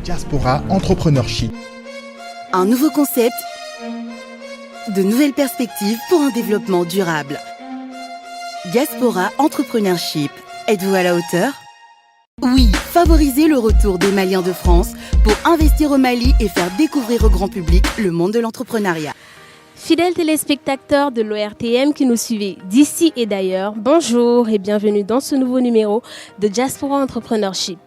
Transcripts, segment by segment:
Diaspora Entrepreneurship. Un nouveau concept, de nouvelles perspectives pour un développement durable. Diaspora Entrepreneurship. Êtes-vous à la hauteur ? Oui, favorisez le retour des Maliens de France pour investir au Mali et faire découvrir au grand public le monde de l'entrepreneuriat. Fidèles téléspectateurs de l'ORTM qui nous suivez d'ici et d'ailleurs, bonjour et bienvenue dans ce nouveau numéro de Diaspora Entrepreneurship.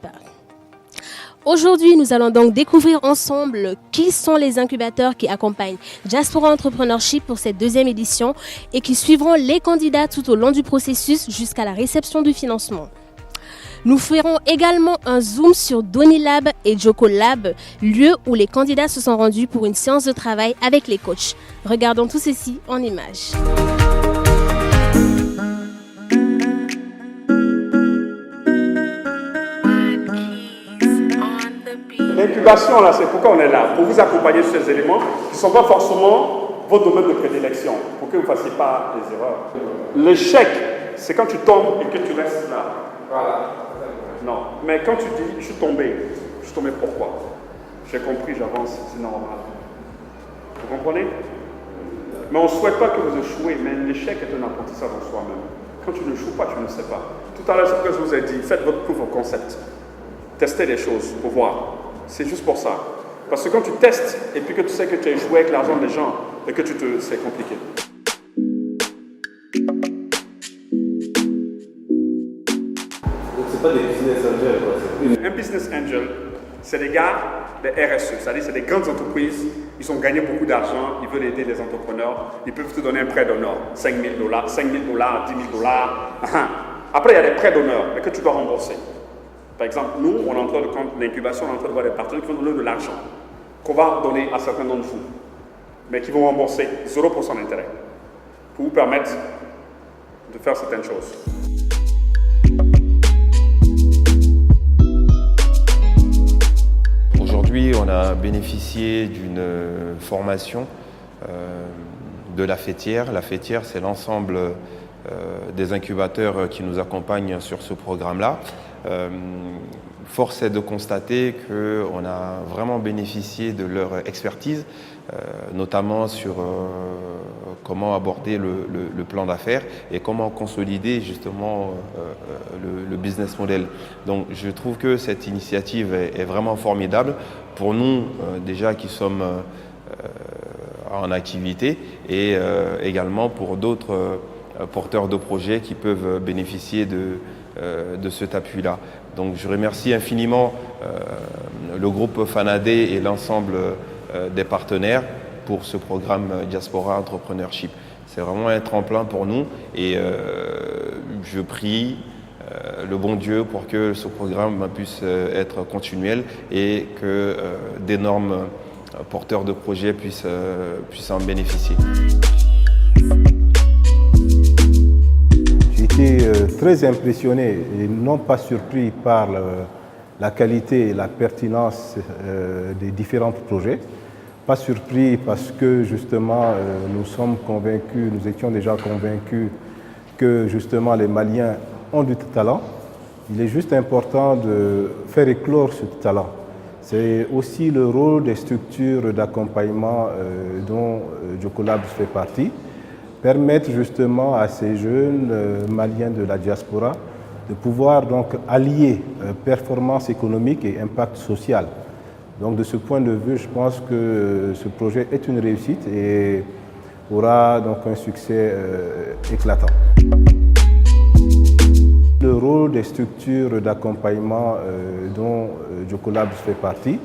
Aujourd'hui, nous allons donc découvrir ensemble qui sont les incubateurs qui accompagnent Diaspora Entrepreneurship pour cette deuxième édition et qui suivront les candidats tout au long du processus jusqu'à la réception du financement. Nous ferons également un zoom sur Donilab et Jocolab, lieu où les candidats se sont rendus pour une séance de travail avec les coachs. Regardons tout ceci en images. L'incubation, là, c'est pourquoi on est là, pour vous accompagner sur ces éléments qui ne sont pas forcément votre domaine de prédilection, pour que vous ne fassiez pas des erreurs. L'échec, c'est quand tu tombes et que tu restes là. Voilà. Non, mais quand tu dis, je suis tombé pourquoi? J'ai compris, j'avance, c'est normal. Vous comprenez? Mais on ne souhaite pas que vous échouez, mais l'échec est un apprentissage en soi-même. Quand tu n'échoues pas, tu ne sais pas. Tout à l'heure, ce que je vous ai dit, faites votre proof of concept. Testez des choses pour voir. C'est juste pour ça. Parce que quand tu testes et puis que tu sais que tu as échoué avec l'argent des gens et que c'est compliqué. C'est pas des business angels, quoi. Un business angel, c'est des gars, des RSE, c'est-à-dire c'est des grandes entreprises, ils ont gagné beaucoup d'argent, ils veulent aider les entrepreneurs, ils peuvent te donner un prêt d'honneur, $5 000, $10 000, $10 000. Après, il y a des prêts d'honneur, mais que tu dois rembourser. Par exemple, nous, on est en train de l'incubation, on est en train de voir des partenaires qui vont donner de l'argent, qu'on va donner à certains d'entre vous, mais qui vont rembourser 0% d'intérêt, pour vous permettre de faire certaines choses. Aujourd'hui, on a bénéficié d'une formation de la Fêtière. La Fêtière, c'est l'ensemble des incubateurs qui nous accompagnent sur ce programme-là. Force est de constater qu'on a vraiment bénéficié de leur expertise, notamment sur comment aborder le plan d'affaires et comment consolider justement le business model. Donc je trouve que cette initiative est vraiment formidable pour nous déjà qui sommes en activité et également pour d'autres porteurs de projets qui peuvent bénéficier de cet appui-là. Donc je remercie infiniment le groupe Fanadé et l'ensemble des partenaires pour ce programme Diaspora Entrepreneurship. C'est vraiment un tremplin pour nous et je prie le bon Dieu pour que ce programme puisse être continuel et que d'énormes porteurs de projets puissent en bénéficier. J'ai été très impressionné et non pas surpris par la qualité et la pertinence des différents projets. Pas surpris parce que justement nous étions déjà convaincus que justement les Maliens ont du talent. Il est juste important de faire éclore ce talent. C'est aussi le rôle des structures d'accompagnement dont Jocolab fait partie. Permettre justement à ces jeunes Maliens de la diaspora de pouvoir donc allier performance économique et impact social. Donc de ce point de vue, je pense que ce projet est une réussite et aura donc un succès éclatant. Le rôle des structures d'accompagnement dont Jocolab fait partie,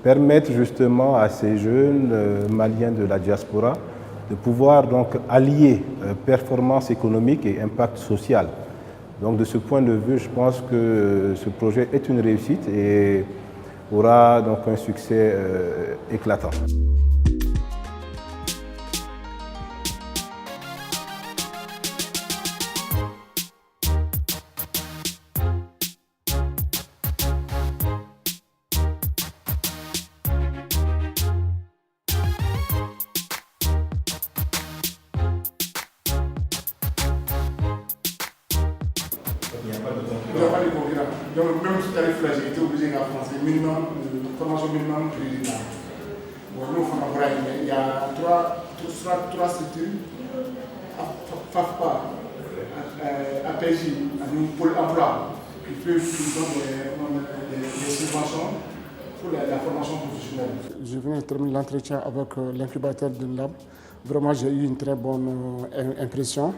permettre justement à ces jeunes Maliens de la diaspora de pouvoir donc allier performance économique et impact social. Donc de ce point de vue, je pense que ce projet est une réussite et aura donc un succès éclatant. Il n'y a pas de concurrent. Donc, même tout à l'heure, j'ai été obligé d'apprendre minimum, formation minimum préliminaire. Bon, nous, il y a trois structures, FAFPA, APJ, Pôle emploi, qui donne des subventions pour la formation professionnelle. Je viens de terminer l'entretien avec l'incubateur de Lab. Vraiment, j'ai eu une très bonne impression.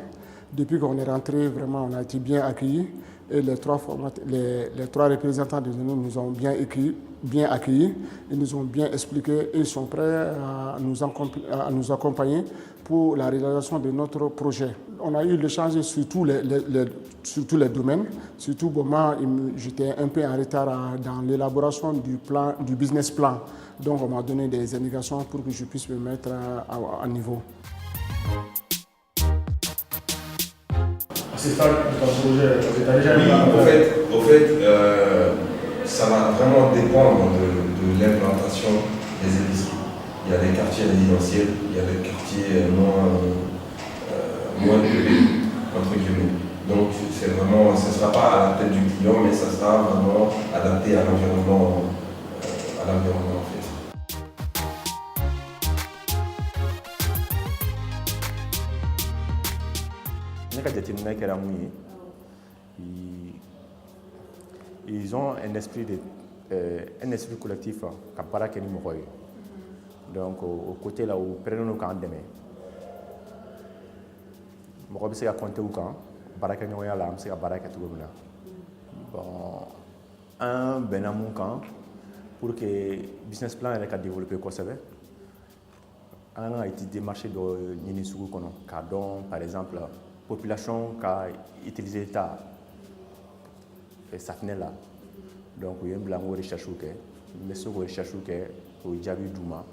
Depuis qu'on est rentré, vraiment, on a été bien accueillis. Et les trois représentants de nous ont bien accueillis. Ils nous ont bien expliqué et ils sont prêts à nous accompagner pour la réalisation de notre projet. On a eu l'échange sur tous les domaines. Surtout, moi, j'étais un peu en retard dans l'élaboration du business plan. Donc, on m'a donné des indications pour que je puisse me mettre à niveau. C'est ça ton projet, tu as déjà au fait, ça va vraiment dépendre de l'implantation des épiceries. Il y a des quartiers résidentiels, il y a des quartiers moins peuplés, entre guillemets. Donc ce ne sera pas à la tête du client, mais ça sera vraiment adapté à l'environnement en fait. Ils ont un esprit collectif qui paraît que nous. Donc au côté là où prenons quand demain je vais essayer de compter au camp baraka ñoya la am c'est baraka tout là bon un benamou camp pour que business plan est développé quoi ça veut on a été démarché de ñini sugu kono ka don par exemple population qui a utilisé l'état et ça venait là donc il y a un blanc recherche mais ce recherche au Jabi Douma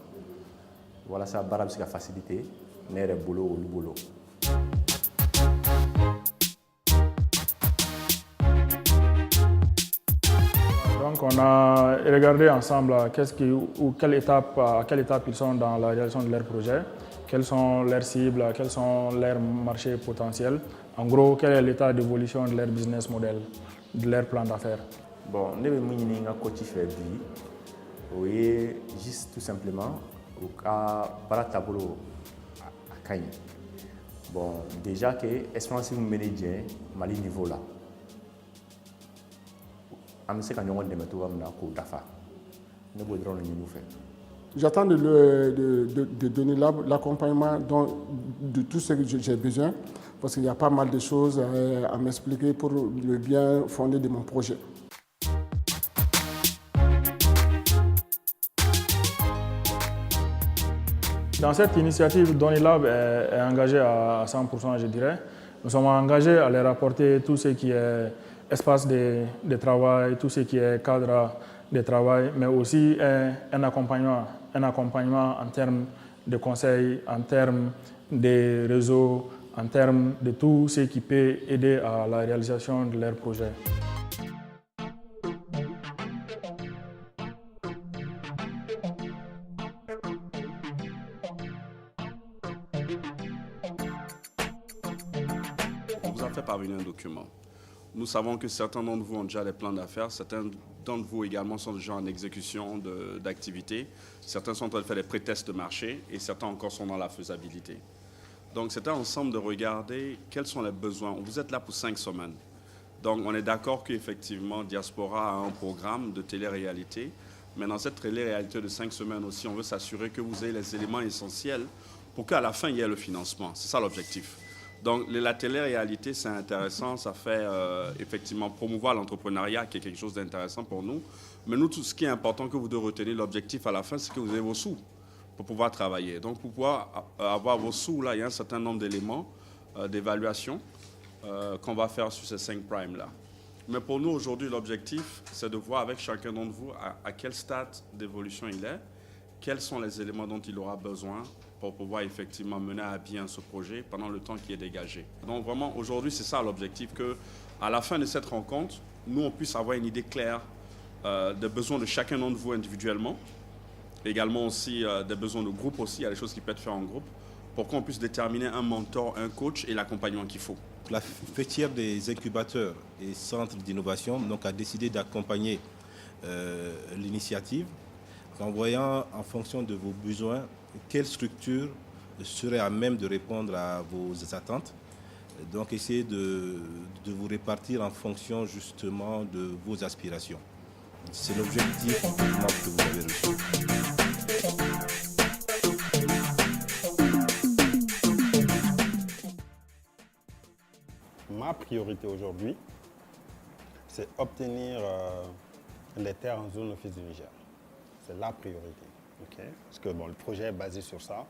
voilà ça barab c'est la facilité n'est boulot ou le boulot. Donc on a regardé ensemble à quelle étape ils sont dans la réalisation de leur projet, quelles sont leurs cibles, quels sont leurs marchés potentiels. En gros, quel est l'état d'évolution de leur business model, de leur plan d'affaires. Bon, nous avons un coach faible. Oui, juste tout simplement, au cas par tableau à Kanye. Bon, déjà que l'expérience vous menez bien, Mali niveau là. J'attends de donner l'accompagnement de tout ce que j'ai besoin, parce qu'il y a pas mal de choses à m'expliquer pour le bien fondé de mon projet. Dans cette initiative, Donilab est engagé à 100%, je dirais. Nous sommes engagés à leur apporter tout ce qui est espace de travail, tout ce qui est cadre de travail, mais aussi un accompagnement en termes de conseils, en termes de réseaux, en termes de tout ce qui peut aider à la réalisation de leurs projets. On vous a fait parvenir un document. Nous savons que certains d'entre vous ont déjà des plans d'affaires, certains d'entre vous également sont déjà en exécution d'activités, certains sont en train de faire des pré-tests de marché et certains encore sont dans la faisabilité. Donc c'est un ensemble de regarder quels sont les besoins. Vous êtes là pour 5 semaines. Donc on est d'accord qu'effectivement Diaspora a un programme de télé-réalité, mais dans cette télé-réalité de 5 semaines aussi, on veut s'assurer que vous ayez les éléments essentiels pour qu'à la fin il y ait le financement. C'est ça l'objectif. Donc la télé-réalité, c'est intéressant, ça fait effectivement promouvoir l'entrepreneuriat qui est quelque chose d'intéressant pour nous. Mais nous, tout ce qui est important que vous devez retenir, l'objectif à la fin, c'est que vous ayez vos sous pour pouvoir travailler. Donc pour pouvoir avoir vos sous, là, il y a un certain nombre d'éléments d'évaluation qu'on va faire sur ces 5 primes-là. Mais pour nous, aujourd'hui, l'objectif, c'est de voir avec chacun d'entre vous à quel stade d'évolution il est, quels sont les éléments dont il aura besoin pour pouvoir effectivement mener à bien ce projet pendant le temps qui est dégagé. Donc vraiment, aujourd'hui, c'est ça l'objectif, qu'à la fin de cette rencontre, nous, on puisse avoir une idée claire des besoins de chacun d'entre vous individuellement, également aussi des besoins de groupe aussi, il y a des choses qui peuvent être faites en groupe, pour qu'on puisse déterminer un mentor, un coach et l'accompagnement qu'il faut. La fêtière des incubateurs et centres d'innovation donc, a décidé d'accompagner l'initiative en voyant en fonction de vos besoins quelle structure serait à même de répondre à vos attentes. Donc essayez de vous répartir en fonction justement de vos aspirations. C'est l'objectif que vous avez reçu. Ma priorité aujourd'hui, c'est obtenir les terres en zone office du Niger. C'est la priorité. Okay? Parce que le projet est basé sur ça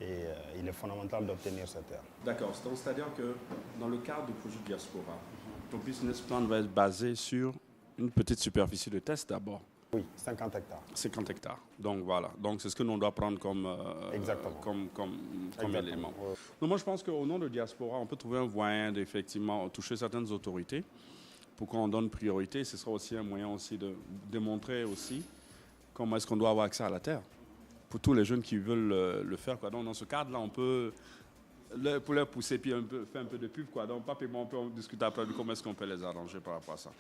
et il est fondamental d'obtenir ces terres. D'accord, c'est-à-dire que dans le cadre du projet Diaspora, ton business plan va être basé sur une petite superficie de test d'abord. Oui, 50 hectares. 50 hectares. Donc voilà. Donc c'est ce que l'on doit prendre comme élément. Ouais. Donc moi je pense qu'au nom de Diaspora, on peut trouver un moyen d'effectivement toucher certaines autorités pour qu'on donne priorité. Ce sera aussi un moyen aussi de démontrer aussi comment est-ce qu'on doit avoir accès à la terre pour tous les jeunes qui veulent le faire. Quoi. Donc dans ce cadre-là, on peut pour leur pousser puis faire un peu de pub. Quoi. Donc on peut discuter après de comment est-ce qu'on peut les arranger par rapport à ça.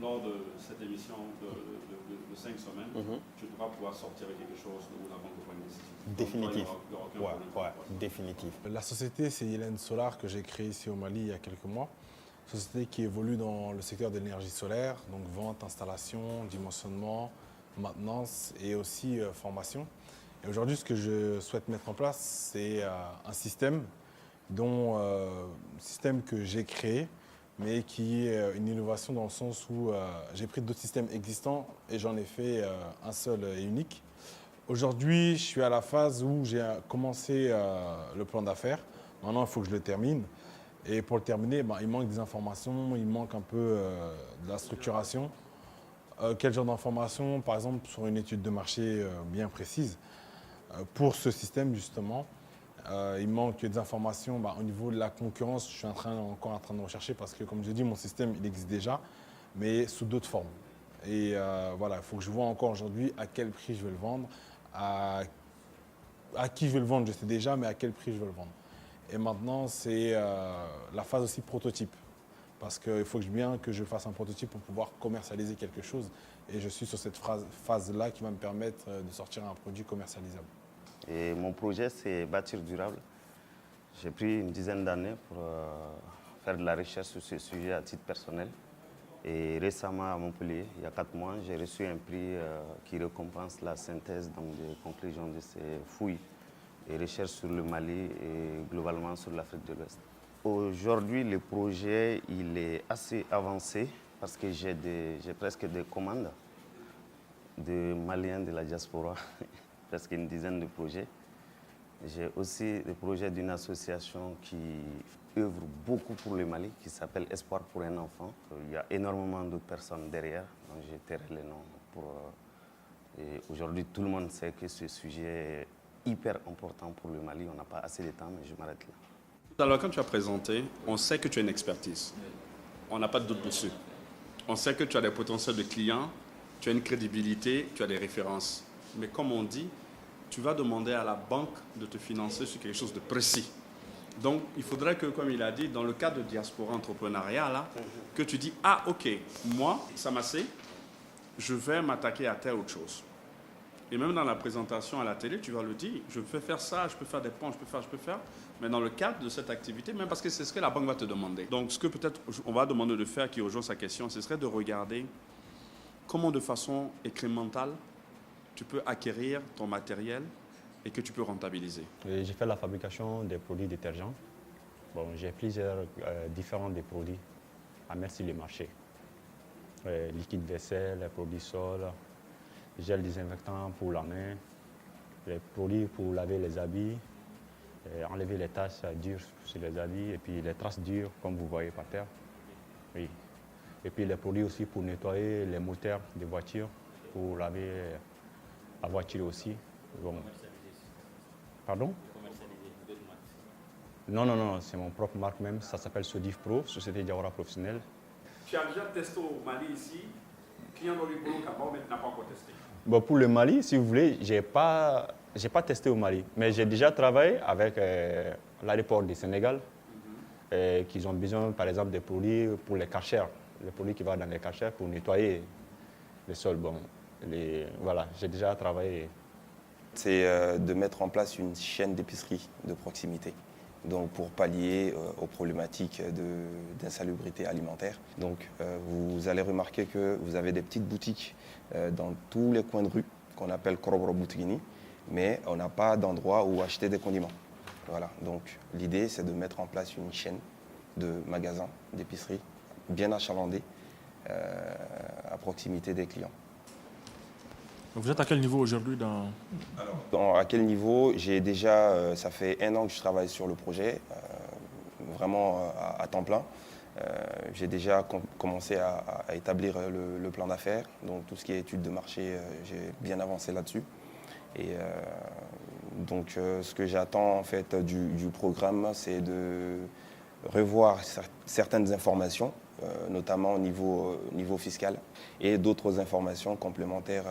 Lors de cette émission de 5 semaines, tu devras pouvoir sortir quelque chose où la banque va nécessiter. Définitif. Définitif. La société, c'est Hélène Solar que j'ai créée ici au Mali il y a quelques mois. Société qui évolue dans le secteur de l'énergie solaire, donc vente, installation, dimensionnement, maintenance et aussi formation. Et aujourd'hui, ce que je souhaite mettre en place, c'est un système système que j'ai créé, mais qui est une innovation dans le sens où j'ai pris d'autres systèmes existants et j'en ai fait un seul et unique. Aujourd'hui, je suis à la phase où j'ai commencé le plan d'affaires. Maintenant, il faut que je le termine. Et pour le terminer, il manque des informations, il manque un peu de la structuration. Quel genre d'informations, par exemple, sur une étude de marché bien précise. Pour ce système, justement, il manque des informations au niveau de la concurrence. Je suis encore en train de rechercher parce que, comme je dis, mon système il existe déjà, mais sous d'autres formes. Et voilà, il faut que je vois encore aujourd'hui à quel prix je vais le vendre, à qui je vais le vendre, je sais déjà, mais à quel prix je vais le vendre. Et maintenant, c'est la phase aussi prototype. Parce qu'il faut bien que je fasse un prototype pour pouvoir commercialiser quelque chose. Et je suis sur cette phase-là qui va me permettre de sortir un produit commercialisable. Et mon projet, c'est bâtir durable. J'ai pris une dizaine d'années pour faire de la recherche sur ce sujet à titre personnel. Et récemment, à Montpellier, il y a 4 mois, j'ai reçu un prix qui récompense la synthèse des conclusions de ces fouilles et recherches sur le Mali et globalement sur l'Afrique de l'Ouest. Aujourd'hui, le projet il est assez avancé parce que j'ai presque des commandes de Maliens de la diaspora, presque une dizaine de projets. J'ai aussi des projets d'une association qui œuvre beaucoup pour le Mali, qui s'appelle Espoir pour un enfant. Il y a énormément de personnes derrière, donc je tairai les noms. Et aujourd'hui, tout le monde sait que ce sujet est hyper important pour le Mali. On n'a pas assez de temps, mais je m'arrête là. Alors, quand tu as présenté, on sait que tu as une expertise. On n'a pas de doute dessus. On sait que tu as des potentiels de clients, tu as une crédibilité, tu as des références. Mais comme on dit, tu vas demander à la banque de te financer sur quelque chose de précis. Donc, il faudrait que, comme il a dit, dans le cadre de Diaspora Entrepreneuriat, là, que tu dis, ah, ok, moi, ça m'a assez, je vais m'attaquer à telle autre chose. Et même dans la présentation à la télé, tu vas le dire, je peux faire ça, je peux faire des ponts, je peux faire. Mais dans le cadre de cette activité, même parce que c'est ce que la banque va te demander. Donc, ce que peut-être on va demander de faire, qui rejoint sa question, ce serait de regarder comment de façon incrémentale, tu peux acquérir ton matériel et que tu peux rentabiliser. J'ai fait la fabrication des produits détergents. Bon, j'ai plusieurs différents des produits à mettre sur le marché. Liquide vaisselle, produits sol, gel désinfectant pour la main, les produits pour laver les habits, enlever les taches dures sur les habits et puis les traces dures comme vous voyez par terre. Oui. Et puis les produits aussi pour nettoyer les moteurs des voitures, pour laver la voiture aussi. Bon. Pardon? Non, c'est mon propre marque même, ça s'appelle Sodif Pro, Société Diawara Professionnelle. Tu as déjà testé au Mali ici, client dans le boulot n'a pas encore testé. Bon, pour le Mali, si vous voulez, j'ai pas Je n'ai pas testé au Mali, mais j'ai déjà travaillé avec l'aéroport du Sénégal, qui ont besoin, par exemple, des produits pour les cachères, les produits qui vont dans les cachères pour nettoyer les sols. Bon, voilà, j'ai déjà travaillé. C'est de mettre en place une chaîne d'épicerie de proximité, donc pour pallier aux problématiques d'insalubrité alimentaire. Donc vous allez remarquer que vous avez des petites boutiques dans tous les coins de rue qu'on appelle Korobro Boutigini, mais on n'a pas d'endroit où acheter des condiments. Voilà, donc l'idée c'est de mettre en place une chaîne de magasins, d'épicerie bien achalandée à proximité des clients. Vous êtes à quel niveau aujourd'hui À quel niveau? J'ai déjà, ça fait 1 an que je travaille sur le projet, vraiment à temps plein. J'ai déjà commencé à établir le plan d'affaires, donc tout ce qui est études de marché, j'ai bien avancé là-dessus. Et donc ce que j'attends en fait du programme, c'est de revoir certaines informations, notamment au niveau fiscal, et d'autres informations complémentaires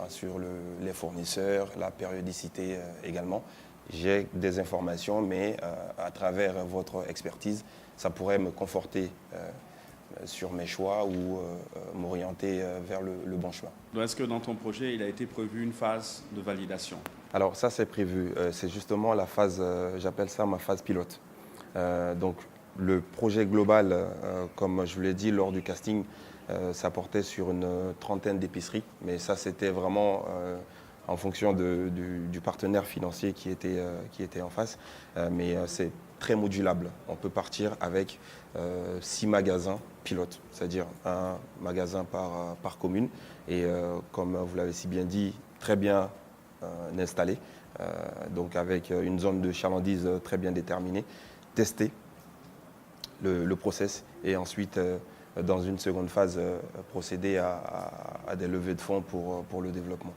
sur les fournisseurs, la périodicité également. J'ai des informations, mais à travers votre expertise, ça pourrait me conforter sur mes choix ou m'orienter vers le bon chemin. Est-ce que dans ton projet, il a été prévu une phase de validation? Alors ça, c'est prévu. C'est justement la phase, j'appelle ça ma phase pilote. Donc le projet global, comme je vous l'ai dit lors du casting, ça portait sur une 30aine d'épiceries, mais ça c'était vraiment en fonction du partenaire financier qui était en face. Mais c'est très modulable. On peut partir avec 6 magasins pilotes, c'est-à-dire un magasin par commune. Et comme vous l'avez si bien dit, très bien installé, donc avec une zone de chalandise très bien déterminée, tester le process et ensuite dans une seconde phase, procéder à des levées de fonds pour le développement.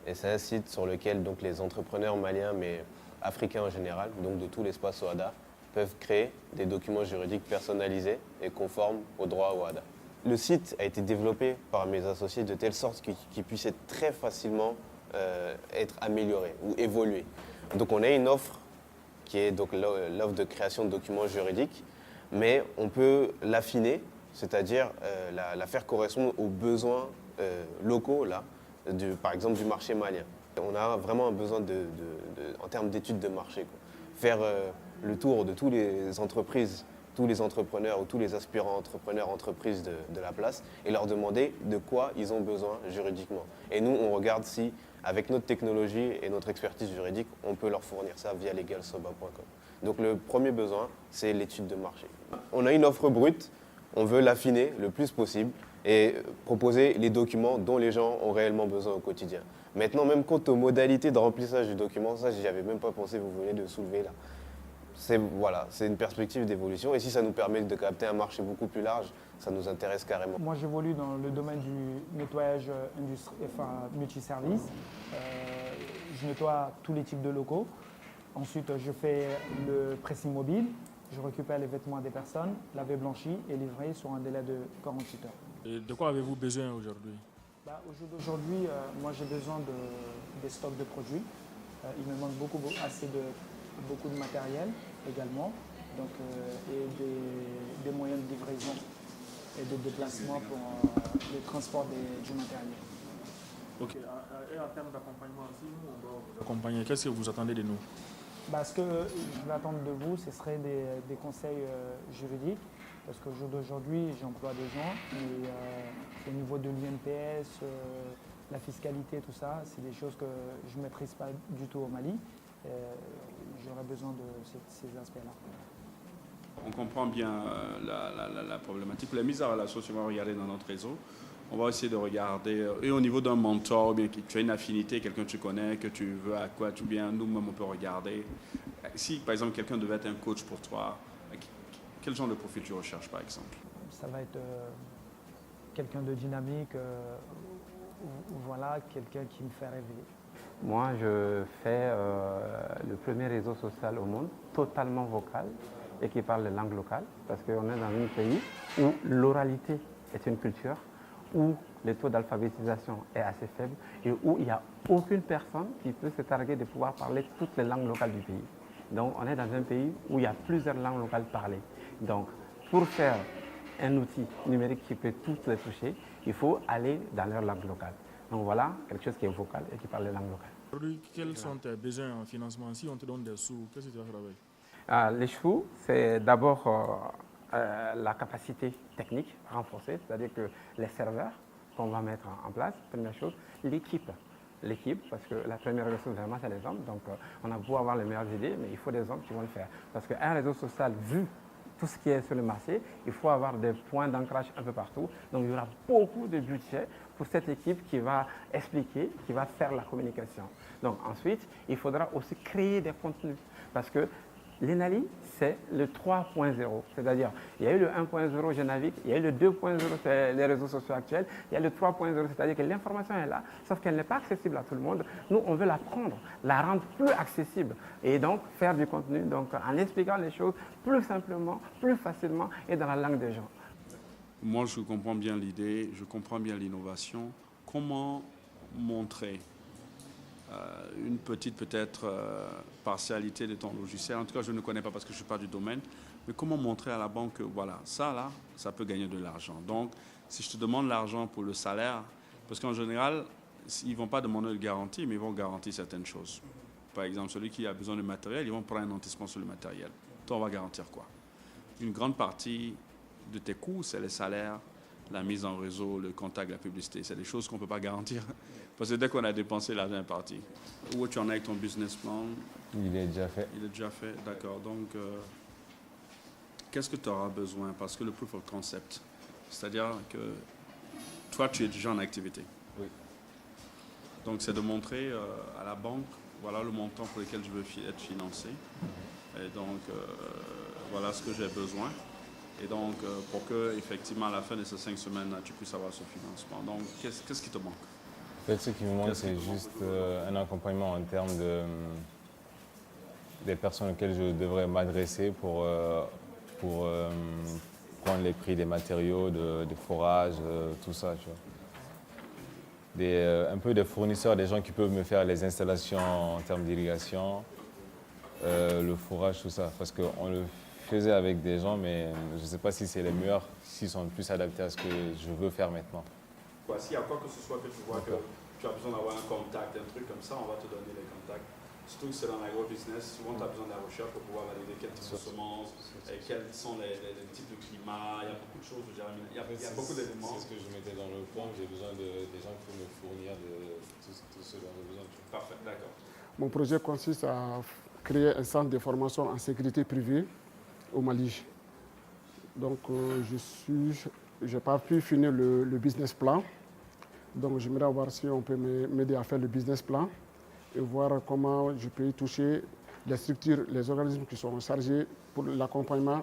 Et c'est un site sur lequel donc, les entrepreneurs maliens, mais africains en général, donc de tout l'espace OHADA, peuvent créer des documents juridiques personnalisés et conformes au droit OHADA. Le site a été développé par mes associés de telle sorte qu'il puisse être très facilement être amélioré ou évolué. Donc on a une offre qui est donc l'offre de création de documents juridiques, mais on peut l'affiner, c'est-à-dire la faire correspondre aux besoins locaux, là, par exemple du marché malien. On a vraiment un besoin en termes d'études de marché, quoi. Faire le tour de toutes les entreprises, tous les entrepreneurs ou tous les aspirants entrepreneurs, entreprises de la place et leur demander de quoi ils ont besoin juridiquement. Et nous, on regarde si, avec notre technologie et notre expertise juridique, on peut leur fournir ça via legalsoba.com. Donc le premier besoin, c'est l'étude de marché. On a une offre brute, on veut l'affiner le plus possible et proposer les documents dont les gens ont réellement besoin au quotidien. Maintenant, même quant aux modalités de remplissage du document, ça, j'y avais même pas pensé, vous venez de soulever là. C'est une perspective d'évolution et si ça nous permet de capter un marché beaucoup plus large, ça nous intéresse carrément. Moi, j'évolue dans le domaine du nettoyage multiservice. Je nettoie tous les types de locaux. Ensuite, je fais le pressing mobile. Je récupère les vêtements des personnes, laver, blanchi et livré sur un délai de 48 heures. Et de quoi avez-vous besoin aujourd'hui? Au jour d'aujourd'hui, moi j'ai besoin des stocks de produits. Il me manque beaucoup de matériel également, donc, et des moyens de livraison et de déplacement pour le transport du matériel. Ok, et en termes d'accompagnement aussi, on doit vous accompagner. Qu'est-ce que vous attendez de nous? Ce que je vais attendre de vous, ce serait des conseils juridiques, parce qu'au jour d'aujourd'hui, j'emploie des gens, mais au niveau de l'UNPS, la fiscalité, tout ça, c'est des choses que je ne maîtrise pas du tout au Mali. J'aurais besoin de ces aspects-là. On comprend bien la problématique. La mise en relation, si on va regarder dans notre réseau, on va essayer de regarder, et au niveau d'un mentor, ou bien que tu as une affinité, quelqu'un que tu connais, que tu veux à quoi tu viens, nous-mêmes on peut regarder. Si par exemple quelqu'un devait être un coach pour toi, quel genre de profil tu recherches par exemple? Ça va être quelqu'un de dynamique, voilà, quelqu'un qui me fait rêver. Moi, je fais le premier réseau social au monde, totalement vocal et qui parle les langues locales, parce qu'on est dans un pays où l'oralité est une culture, où le taux d'alphabétisation est assez faible et où il n'y a aucune personne qui peut se targuer de pouvoir parler toutes les langues locales du pays. Donc on est dans un pays où il y a plusieurs langues locales parlées. Donc pour faire un outil numérique qui peut toutes les toucher, il faut aller dans leur langue locale. Donc voilà quelque chose qui est vocal et qui parle les langues locales. Aujourd'hui, quels sont tes besoins en financement? Si on te donne des sous, qu'est-ce que tu vas faire avec? Les sous, c'est d'abord la capacité technique renforcée, c'est-à-dire que les serveurs qu'on va mettre en place, première chose, l'équipe, parce que la première ressource vraiment c'est les hommes, donc on a beau avoir les meilleures idées, mais il faut des hommes qui vont le faire. Parce qu'un réseau social, vu tout ce qui est sur le marché, il faut avoir des points d'ancrage un peu partout, donc il y aura beaucoup de budget pour cette équipe qui va expliquer, qui va faire la communication. Donc ensuite, il faudra aussi créer des contenus, parce que l'ENALI, c'est le 3.0, c'est-à-dire il y a eu le 1.0 Je navigue, il y a eu le 2.0, c'est les réseaux sociaux actuels, il y a le 3.0, c'est-à-dire que l'information est là, sauf qu'elle n'est pas accessible à tout le monde. Nous, on veut la prendre, la rendre plus accessible et donc faire du contenu donc, en expliquant les choses plus simplement, plus facilement et dans la langue des gens. Moi, je comprends bien l'idée, je comprends bien l'innovation. Comment montrer une petite peut-être partialité de ton logiciel. En tout cas, je ne connais pas parce que je ne suis pas du domaine. Mais comment montrer à la banque que voilà, ça là, ça peut gagner de l'argent. Donc, si je te demande l'argent pour le salaire, parce qu'en général, ils ne vont pas demander de garantie, mais ils vont garantir certaines choses. Par exemple, celui qui a besoin de matériel, ils vont prendre un nantissement sur le matériel. Toi, on va garantir quoi? Une grande partie de tes coûts, c'est les salaires, la mise en réseau, le contact, la publicité. C'est des choses qu'on ne peut pas garantir. Parce que dès qu'on a dépensé, l'argent est parti. Où tu en es avec ton business plan? Il est déjà fait. Il est déjà fait, d'accord. Donc, qu'est-ce que tu auras besoin? Parce que le proof of concept, c'est-à-dire que toi, tu es déjà en activité. Oui. Donc, c'est de montrer à la banque, voilà le montant pour lequel je veux être financé. Et donc, voilà ce que j'ai besoin. Et donc, pour que, effectivement, à la fin de ces 5 semaines, tu puisses avoir ce financement. Donc, qu'est-ce qui te manque? En fait, ce qui me manque, c'est juste un accompagnement en termes des personnes auxquelles je devrais m'adresser pour prendre les prix des matériaux, de forage, tout ça. Tu vois. Un peu des fournisseurs, des gens qui peuvent me faire les installations en termes d'irrigation, le forage, tout ça. Parce qu'on le faisait avec des gens, mais je ne sais pas si c'est les meilleurs, s'ils sont plus adaptés à ce que je veux faire maintenant. S'il y a quoi que ce soit que tu vois que tu as besoin d'avoir un contact, un truc comme ça, on va te donner les contacts. Surtout que c'est dans l'agro-business, souvent tu as besoin de la recherche pour pouvoir valider quel type de semences, quels sont les types de climat, il y a beaucoup de choses, il y a beaucoup d'éléments. C'est ce que je mettais dans le plan, j'ai besoin des gens qui peuvent me fournir tout ce dont j'ai besoin. Parfait, d'accord. Mon projet consiste à créer un centre de formation en sécurité privée au Mali. Donc je n'ai pas pu finir le business plan. Donc j'aimerais voir si on peut m'aider à faire le business plan et voir comment je peux y toucher les structures, les organismes qui sont chargés pour l'accompagnement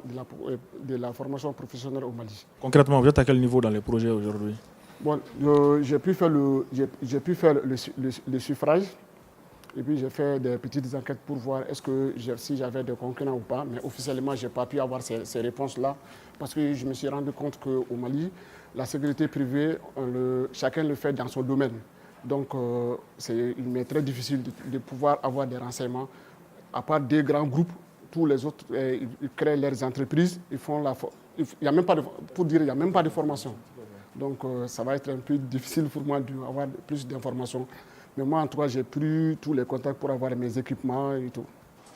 de la formation professionnelle au Mali. Concrètement, vous êtes à quel niveau dans les projets aujourd'hui? Bon, j'ai pu faire le suffrage. Et puis j'ai fait des petites enquêtes pour voir si j'avais des concurrents ou pas. Mais officiellement, je n'ai pas pu avoir ces réponses-là parce que je me suis rendu compte qu'au Mali, la sécurité privée, chacun le fait dans son domaine. Donc il m'est très difficile de pouvoir avoir des renseignements. À part des grands groupes, tous les autres, ils créent leurs entreprises, ils font il n'y a même pas de formation. Donc ça va être un peu difficile pour moi d'avoir plus d'informations. Mais moi, en tout cas, j'ai pris tous les contacts pour avoir mes équipements et tout.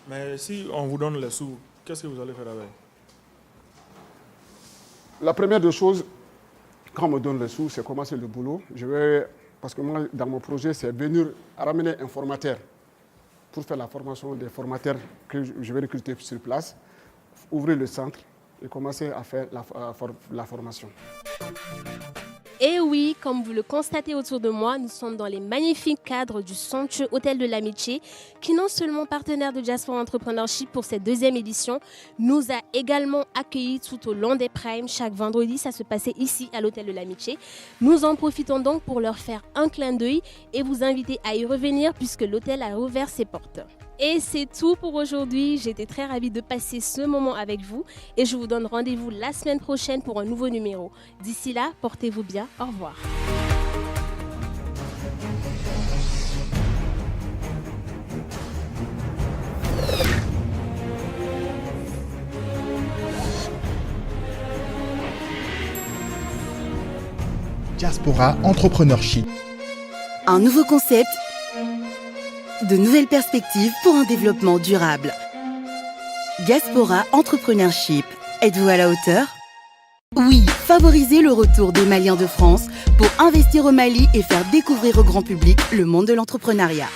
Mais si on vous donne les sous, qu'est-ce que vous allez faire avec? La première des choses, quand on me donne les sous, c'est commencer le boulot. Parce que moi, dans mon projet, c'est venir ramener un formateur pour faire la formation des formateurs que je vais recruter sur place, ouvrir le centre et commencer à faire la formation. Et oui, comme vous le constatez autour de moi, nous sommes dans les magnifiques cadres du somptueux Hôtel de l'Amitié, qui non seulement partenaire de Diaspora Entrepreneurship pour cette 2e édition, nous a également accueillis tout au long des primes. Chaque vendredi, ça se passait ici à l'Hôtel de l'Amitié. Nous en profitons donc pour leur faire un clin d'œil et vous inviter à y revenir puisque l'hôtel a ouvert ses portes. Et c'est tout pour aujourd'hui. J'étais très ravie de passer ce moment avec vous et je vous donne rendez-vous la semaine prochaine pour un nouveau numéro. D'ici là, portez-vous bien. Au revoir. Diaspora Entrepreneurship. Un nouveau concept, de nouvelles perspectives pour un développement durable. Diaspora Entrepreneurship. Êtes-vous à la hauteur ? Oui, favorisez le retour des Maliens de France pour investir au Mali et faire découvrir au grand public le monde de l'entrepreneuriat.